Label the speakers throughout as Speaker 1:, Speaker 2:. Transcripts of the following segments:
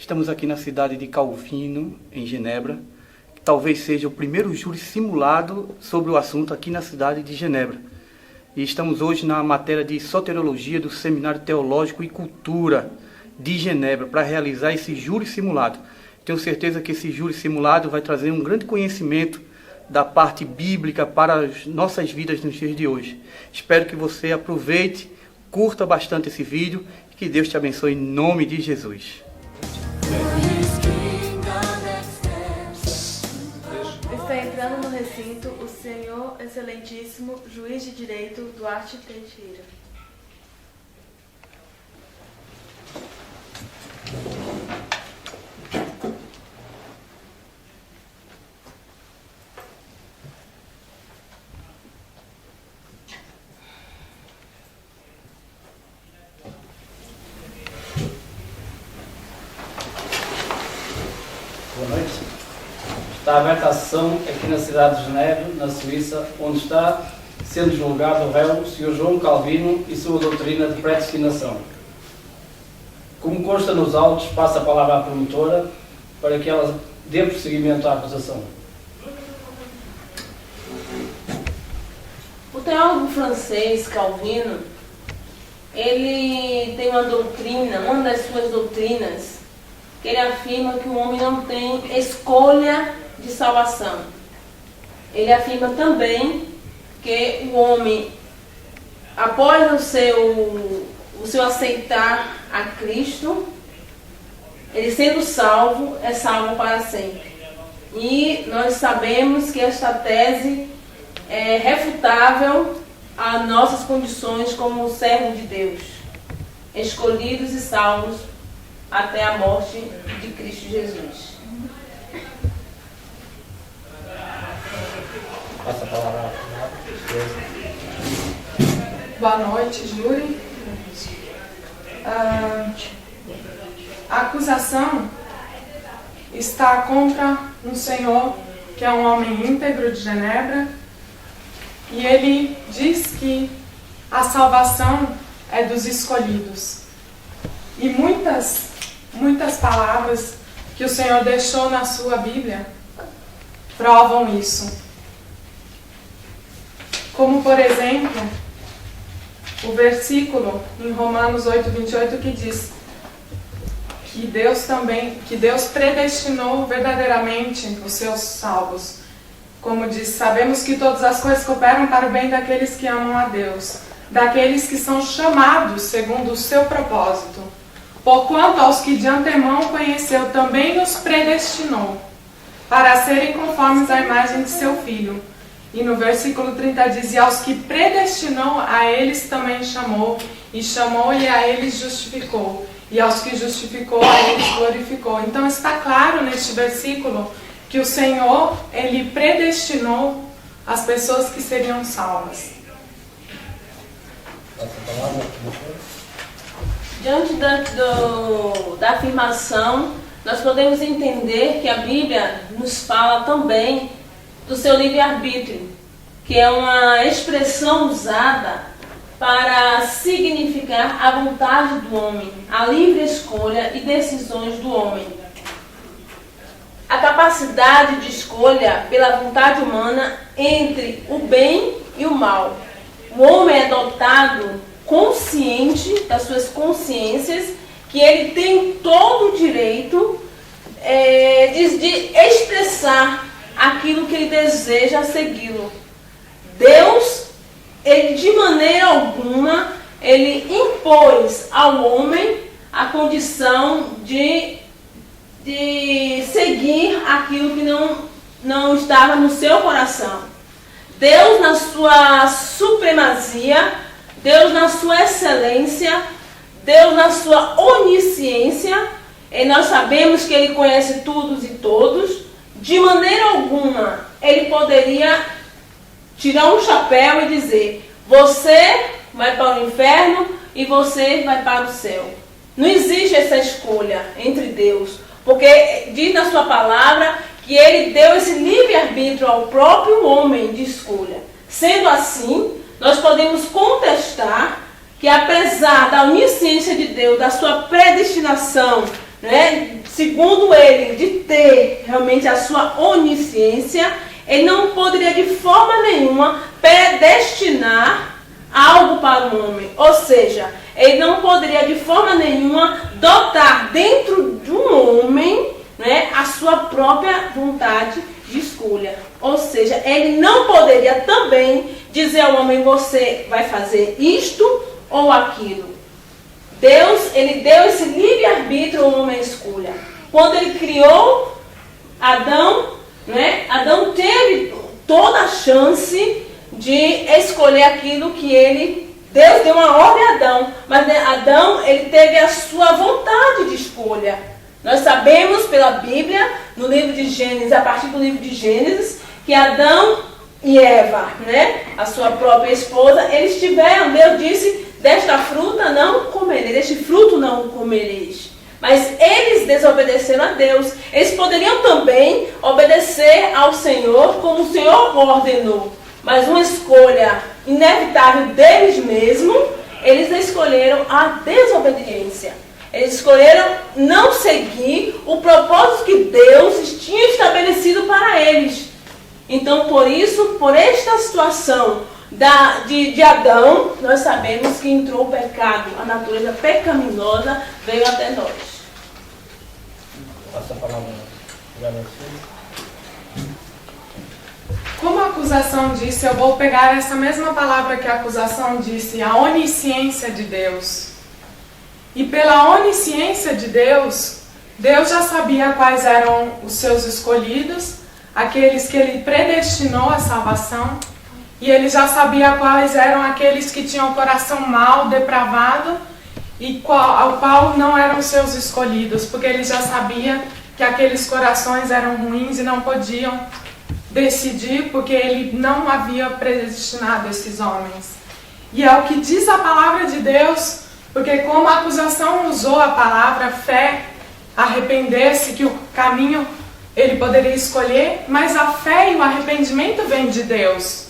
Speaker 1: Estamos aqui na cidade de Calvino, em Genebra, que talvez seja o primeiro júri simulado sobre o assunto aqui na cidade de Genebra. E estamos hoje na matéria de soteriologia do Seminário Teológico e Cultura de Genebra para realizar esse júri simulado. Tenho certeza que esse júri simulado vai trazer um grande conhecimento da parte bíblica para as nossas vidas nos dias de hoje. Espero que você aproveite, curta bastante esse vídeo e que Deus te abençoe em nome de Jesus.
Speaker 2: Está entrando no recinto o Senhor Excelentíssimo Juiz de Direito Duarte Teixeira.
Speaker 3: Boa noite. Está aberta a sessão aqui na cidade de Genebra, na Suíça, onde está sendo julgado o réu Sr. João Calvino e sua doutrina de predestinação. Como consta nos autos, passo a palavra à promotora para que ela dê prosseguimento à acusação.
Speaker 4: O teólogo francês Calvino, ele tem uma doutrina, uma das suas doutrinas, que ele afirma que o homem não tem escolha de salvação. Ele afirma também que o homem, após o seu aceitar a Cristo, ele sendo salvo, é salvo para sempre. E nós sabemos que esta tese é refutável às nossas condições como servo de Deus, escolhidos e salvos até a morte de Cristo Jesus.
Speaker 3: Passa a palavra à
Speaker 5: Boa noite, júri. A acusação está contra um senhor que é um homem íntegro de Genebra, e ele diz que a salvação é dos escolhidos. E muitas palavras que o Senhor deixou na sua Bíblia provam isso. Como, por exemplo, o versículo em Romanos 8:28 que diz que Deus predestinou verdadeiramente os seus salvos. Como diz, sabemos que todas as coisas cooperam para o bem daqueles que amam a Deus, daqueles que são chamados segundo o seu propósito. Porquanto aos que de antemão conheceu, também os predestinou, para serem conformes à imagem de seu Filho. E no versículo 30 diz, e aos que predestinou, a eles também chamou, e chamou e a eles justificou. E aos que justificou, a eles glorificou. Então está claro neste versículo que o Senhor, Ele predestinou as pessoas que seriam salvas.
Speaker 3: Passa a palavra à promotora.
Speaker 4: Diante da afirmação, nós podemos entender que a Bíblia nos fala também do seu livre-arbítrio, que é uma expressão usada para significar a vontade do homem, a livre escolha e decisões do homem. A capacidade de escolha pela vontade humana entre o bem e o mal. O homem é dotado consciente das suas consciências, que ele tem todo o direito de expressar aquilo que ele deseja segui-lo. Deus, ele de maneira alguma, ele impôs ao homem a condição de seguir aquilo que não estava no seu coração. Deus, na sua supremacia, Deus na sua excelência, Deus na sua onisciência, e nós sabemos que Ele conhece todos e todos, de maneira alguma Ele poderia tirar um chapéu e dizer, você vai para o inferno e você vai para o céu. Não existe essa escolha entre Deus, porque diz na sua palavra que Ele deu esse livre-arbítrio ao próprio homem de escolha. Sendo assim, nós podemos contestar que apesar da onisciência de Deus, da sua predestinação, né, segundo ele, de ter realmente a sua onisciência, ele não poderia de forma nenhuma predestinar algo para o homem. Ou seja, ele não poderia de forma nenhuma dotar dentro de um homem, né, a sua própria vontade de escolha. Ou seja, ele não poderia também dizer ao homem: você vai fazer isto ou aquilo. Deus, ele deu esse livre-arbítrio ao homem à escolha. Quando ele criou Adão, né, Adão teve toda a chance de escolher aquilo que Deus deu uma ordem a Adão, mas Adão, ele teve a sua vontade de escolha. Nós sabemos pela Bíblia, no livro de Gênesis, a partir do livro de Gênesis, que Adão e Eva, né, a sua própria esposa, eles tiveram, Deus disse: desta fruta não comereis, deste fruto não comereis. Mas eles desobedeceram a Deus. Eles poderiam também obedecer ao Senhor como o Senhor ordenou. Mas uma escolha inevitável deles mesmos, eles escolheram a desobediência. Eles escolheram não seguir o propósito que Deus tinha estabelecido para eles. Então, por isso, por esta situação de Adão, nós sabemos que entrou o pecado, a natureza pecaminosa veio até nós.
Speaker 3: Passa a palavra.
Speaker 5: Como a acusação disse, eu vou pegar essa mesma palavra que a acusação disse, a onisciência de Deus. E pela onisciência de Deus, Deus já sabia quais eram os seus escolhidos, aqueles que Ele predestinou à salvação, e Ele já sabia quais eram aqueles que tinham o coração mau, depravado, e ao qual não eram seus escolhidos, porque Ele já sabia que aqueles corações eram ruins e não podiam decidir, porque Ele não havia predestinado esses homens. E é o que diz a palavra de Deus, porque como a acusação usou a palavra fé, arrepender-se, que o caminho ele poderia escolher, mas a fé e o arrependimento vêm de Deus.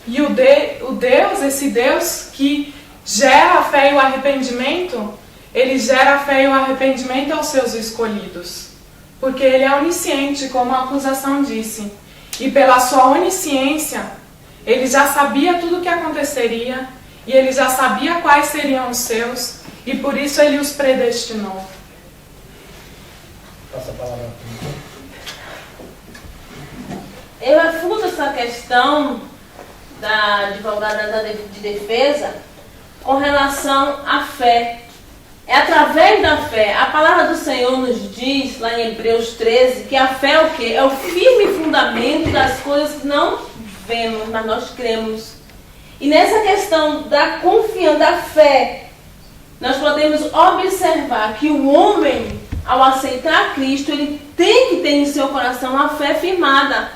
Speaker 5: E esse Deus que gera a fé e o arrependimento, ele gera a fé e o arrependimento aos seus escolhidos. Porque ele é onisciente, como a acusação disse. E pela sua onisciência, ele já sabia tudo o que aconteceria, e ele já sabia quais seriam os seus, e por isso ele os predestinou.
Speaker 3: Passa a palavra.
Speaker 4: Eu refuto essa questão da advogada de defesa com relação à fé. É através da fé. A palavra do Senhor nos diz, lá em Hebreus 13, que a fé é o quê? É o firme fundamento das coisas que não vemos, mas nós cremos. E nessa questão da confiança, da fé, nós podemos observar que o homem, ao aceitar Cristo, ele tem que ter em seu coração a fé firmada.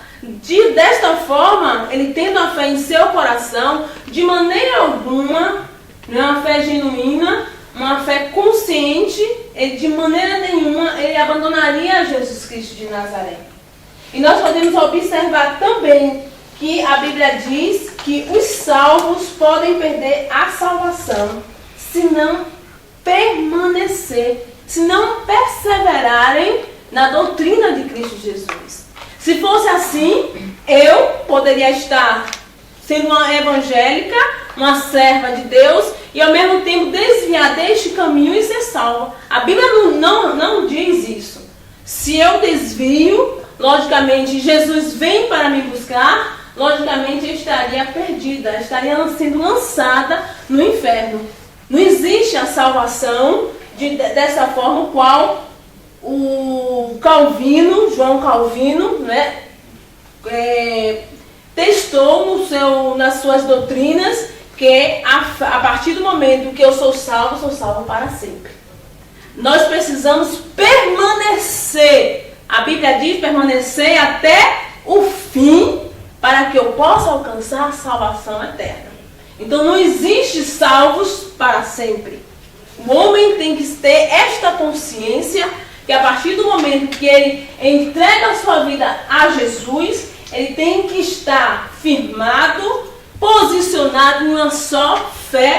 Speaker 4: Desta forma, ele tendo a fé em seu coração, de maneira alguma, uma fé genuína, uma fé consciente, ele, de maneira nenhuma ele abandonaria Jesus Cristo de Nazaré. E nós podemos observar também que a Bíblia diz que os salvos podem perder a salvação se não permanecer, se não perseverarem na doutrina de Cristo Jesus. Se fosse assim, eu poderia estar sendo uma evangélica, uma serva de Deus, e ao mesmo tempo desviar deste caminho e ser salva. A Bíblia não diz isso. Se eu desvio, logicamente Jesus vem para me buscar, logicamente eu estaria perdida, estaria sendo lançada no inferno. Não existe a salvação dessa forma, qual o Calvino, João Calvino, né, testou nas suas doutrinas, que a partir do momento que eu sou salvo para sempre. Nós precisamos permanecer. A Bíblia diz permanecer até o fim, para que eu possa alcançar a salvação eterna. Então não existe salvos para sempre. O homem tem que ter esta consciência, que a partir do momento que ele entrega a sua vida a Jesus, ele tem que estar firmado, posicionado em uma só fé